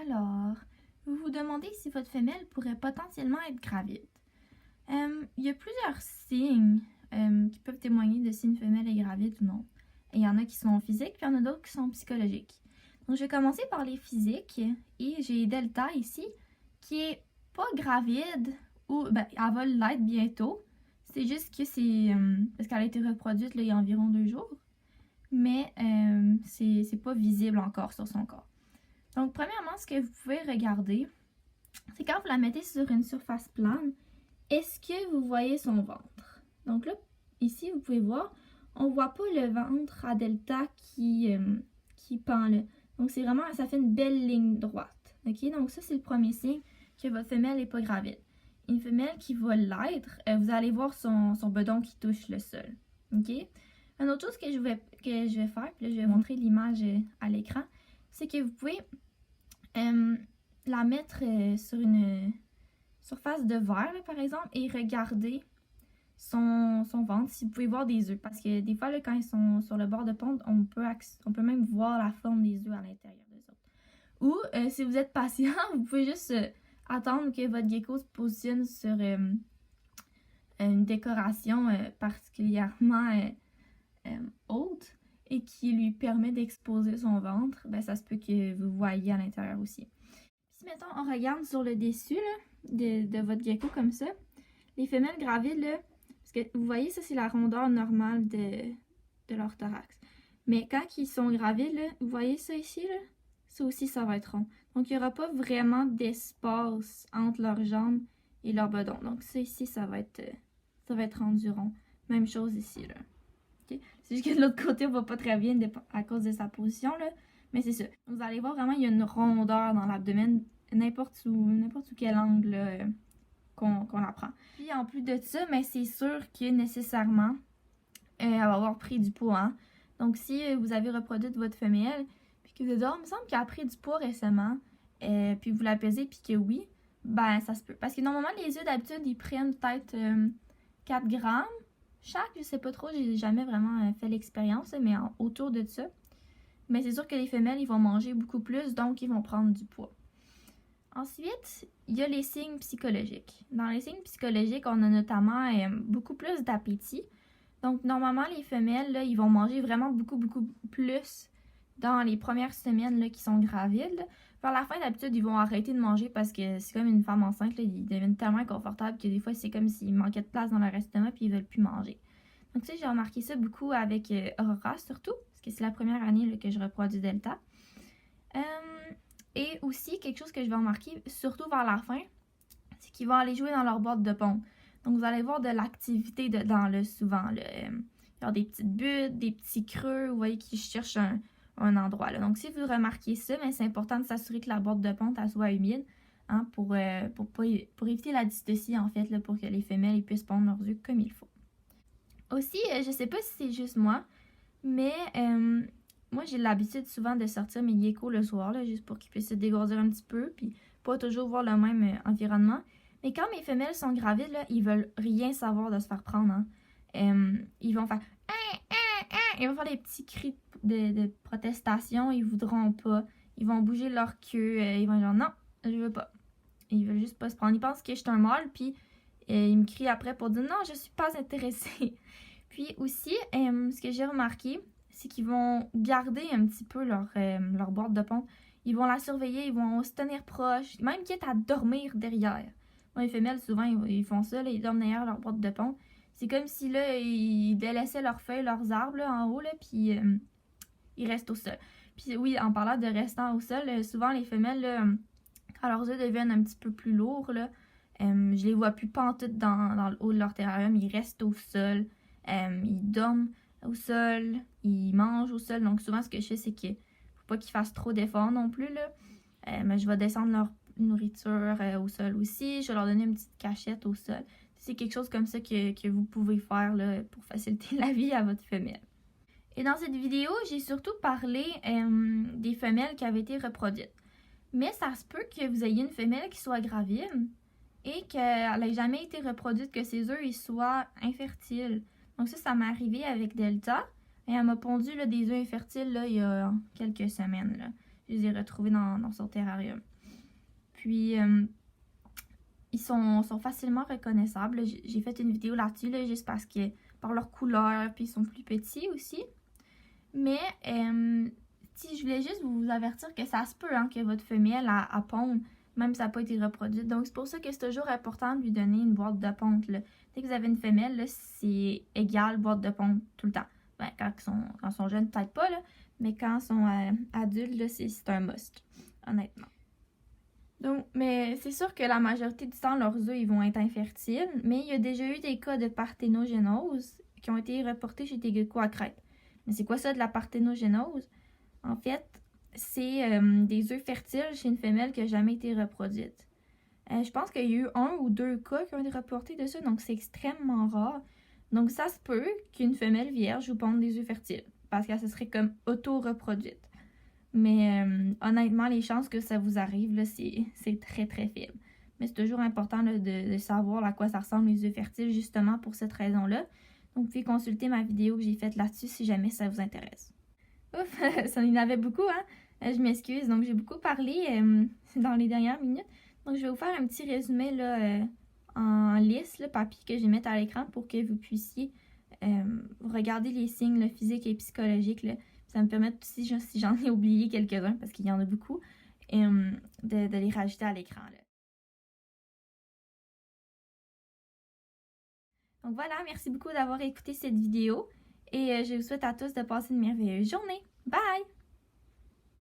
Alors, vous vous demandez si votre femelle pourrait potentiellement être gravide. Il y a plusieurs signes qui peuvent témoigner de si une femelle est gravide ou non. Et il y en a qui sont physiques, puis il y en a d'autres qui sont psychologiques. Donc, je vais commencer par les physiques. Et j'ai Delta ici, qui est pas gravide, ou elle va l'être bientôt. C'est juste que c'est parce qu'elle a été reproduite là, il y a environ 2 jours. Mais c'est pas visible encore sur son corps. Donc, premièrement, ce que vous pouvez regarder, c'est quand vous la mettez sur une surface plane, est-ce que vous voyez son ventre? Donc là, ici, vous pouvez voir, on ne voit pas le ventre à delta qui pend là. Donc, c'est vraiment, ça fait une belle ligne droite. OK? Donc, ça, c'est le premier signe que votre femelle n'est pas gravide. Une femelle qui va l'être, vous allez voir son bedon qui touche le sol. OK? Une autre chose que je vais faire, puis là, je vais montrer l'image à l'écran, c'est que vous pouvez la mettre sur une surface de verre, là, par exemple, et regarder son ventre, si vous pouvez voir des œufs. Parce que des fois, là, quand ils sont sur le bord de ponte, on peut même voir la forme des œufs à l'intérieur des autres. Ou, si vous êtes patient, vous pouvez juste attendre que votre gecko se positionne sur une décoration particulièrement haute et qui lui permet d'exposer son ventre, ça se peut que vous voyez à l'intérieur aussi. Si, mettons, on regarde sur le dessus là, de votre gecko comme ça, les femelles gravides, là, parce que vous voyez, ça, c'est la rondeur normale de leur thorax. Mais quand ils sont gravides, là, vous voyez ça ici, là? Ça aussi, ça va être rond. Donc, il n'y aura pas vraiment d'espace entre leurs jambes et leur bedon. Donc, ça ici, ça va être rendu rond. Même chose ici, là. C'est juste que de l'autre côté, on va pas très bien à cause de sa position, là. Mais c'est ça. Vous allez voir vraiment, il y a une rondeur dans l'abdomen, n'importe où quel angle qu'on la prend. Puis en plus de ça, mais c'est sûr que nécessairement, elle va avoir pris du poids. Hein? Donc si vous avez reproduit votre femelle, puis que vous dites, oh, il me semble qu'elle a pris du poids récemment, puis vous la pesez, puis que oui, ça se peut. Parce que normalement, les œufs d'habitude, ils prennent peut-être 4 grammes. Chaque, je sais pas trop, j'ai jamais vraiment fait l'expérience, mais autour de ça. Mais c'est sûr que les femelles, ils vont manger beaucoup plus, donc ils vont prendre du poids. Ensuite, il y a les signes psychologiques. Dans les signes psychologiques, on a notamment beaucoup plus d'appétit. Donc, normalement, les femelles, là, ils vont manger vraiment beaucoup plus dans les premières semaines là, qui sont gravides. Là. Vers la fin, d'habitude, ils vont arrêter de manger parce que c'est comme une femme enceinte, là, ils deviennent tellement inconfortables que des fois, c'est comme s'ils manquaient de place dans leur estomac puis ils veulent plus manger. Donc, tu sais, j'ai remarqué ça beaucoup avec Aurora, surtout, parce que c'est la première année là, que je reproduis Delta. Et aussi, quelque chose que je vais remarquer, surtout vers la fin, c'est qu'ils vont aller jouer dans leur boîte de pompe. Donc, vous allez voir de l'activité dedans, là, souvent. Là, il y a des petites buttes, des petits creux, vous voyez qu'ils cherchent un endroit. Là. Donc, si vous remarquez ça, c'est important de s'assurer que la boîte de ponte elle soit humide hein, pour éviter la dystocie, en fait, là, pour que les femelles ils puissent pondre leurs œufs comme il faut. Aussi, je sais pas si c'est juste moi, mais moi, j'ai l'habitude souvent de sortir mes geckos le soir, là, juste pour qu'ils puissent se dégourdir un petit peu, puis pas toujours voir le même environnement. Mais quand mes femelles sont gravides, là, ils veulent rien savoir de se faire prendre. Hein. Ils vont faire ils vont faire des petits cris de protestation, ils voudront pas. Ils vont bouger leur queue, ils vont dire non, je veux pas. Ils veulent juste pas se prendre. Ils pensent que je suis un mâle, puis ils me crient après pour dire non, je suis pas intéressée. Puis aussi, ce que j'ai remarqué, c'est qu'ils vont garder un petit peu leur boîte de pompe. Ils vont la surveiller, ils vont se tenir proche, même quitte à dormir derrière. Moi, les femelles, souvent, ils font ça, là, ils dorment derrière leur boîte de pompe. C'est comme si, là, ils délaissaient leurs feuilles, leurs arbres, là, en haut, là, puis ils restent au sol. Puis oui, en parlant de restant au sol, souvent, les femelles, là, quand leurs œufs deviennent un petit peu plus lourds, là, je les vois plus pantoute dans le haut de leur terrarium, ils restent au sol, ils dorment au sol, ils mangent au sol. Donc souvent, ce que je fais, c'est qu'il faut pas qu'ils fassent trop d'efforts non plus, là. Mais je vais descendre leur nourriture au sol aussi. Je vais leur donner une petite cachette au sol. C'est quelque chose comme ça que vous pouvez faire là, pour faciliter la vie à votre femelle. Et dans cette vidéo, j'ai surtout parlé des femelles qui avaient été reproduites. Mais ça se peut que vous ayez une femelle qui soit gravide et qu'elle n'ait jamais été reproduite, que ses œufs ils soient infertiles. Donc ça m'est arrivé avec Delta. Et elle m'a pondu là, des œufs infertiles là, il y a quelques semaines. Là. Je les ai retrouvés dans son terrarium. Puis, ils sont facilement reconnaissables. J'ai fait une vidéo là-dessus, là, juste parce que par leur couleur, puis ils sont plus petits aussi. Mais, si je voulais juste vous avertir que ça se peut hein, que votre femelle a pondre, même si ça n'a pas été reproduite. Donc, c'est pour ça que c'est toujours important de lui donner une boîte de ponte. Là. Dès que vous avez une femelle, c'est égal boîte de ponte tout le temps. Ben, quand ils sont jeunes, peut-être pas, là, mais quand ils sont adultes, c'est un must, honnêtement. Donc, mais c'est sûr que la majorité du temps, leurs œufs ils vont être infertiles, mais il y a déjà eu des cas de parthénogénose qui ont été reportés chez des geckos à crête. Mais c'est quoi ça de la parthénogénose? En fait, c'est des œufs fertiles chez une femelle qui n'a jamais été reproduite. Je pense qu'il y a eu 1 ou 2 cas qui ont été reportés de ça, donc c'est extrêmement rare. Donc ça se peut qu'une femelle vierge vous ponde des œufs fertiles, parce que ça serait comme auto-reproduite. Mais honnêtement, les chances que ça vous arrive, c'est très très faible. Mais c'est toujours important là, de savoir à quoi ça ressemble les œufs fertiles, justement pour cette raison-là. Donc vous pouvez consulter ma vidéo que j'ai faite là-dessus si jamais ça vous intéresse. Ouf, ça en avait beaucoup, hein? Je m'excuse, donc j'ai beaucoup parlé dans les dernières minutes. Donc je vais vous faire un petit résumé là, en liste, là, papier que je vais mettre à l'écran pour que vous puissiez regarder les signes là, physiques et psychologiques. Là. Ça me permet aussi, si j'en ai oublié quelques-uns, parce qu'il y en a beaucoup, de les rajouter à l'écran. Donc voilà, merci beaucoup d'avoir écouté cette vidéo et je vous souhaite à tous de passer une merveilleuse journée. Bye!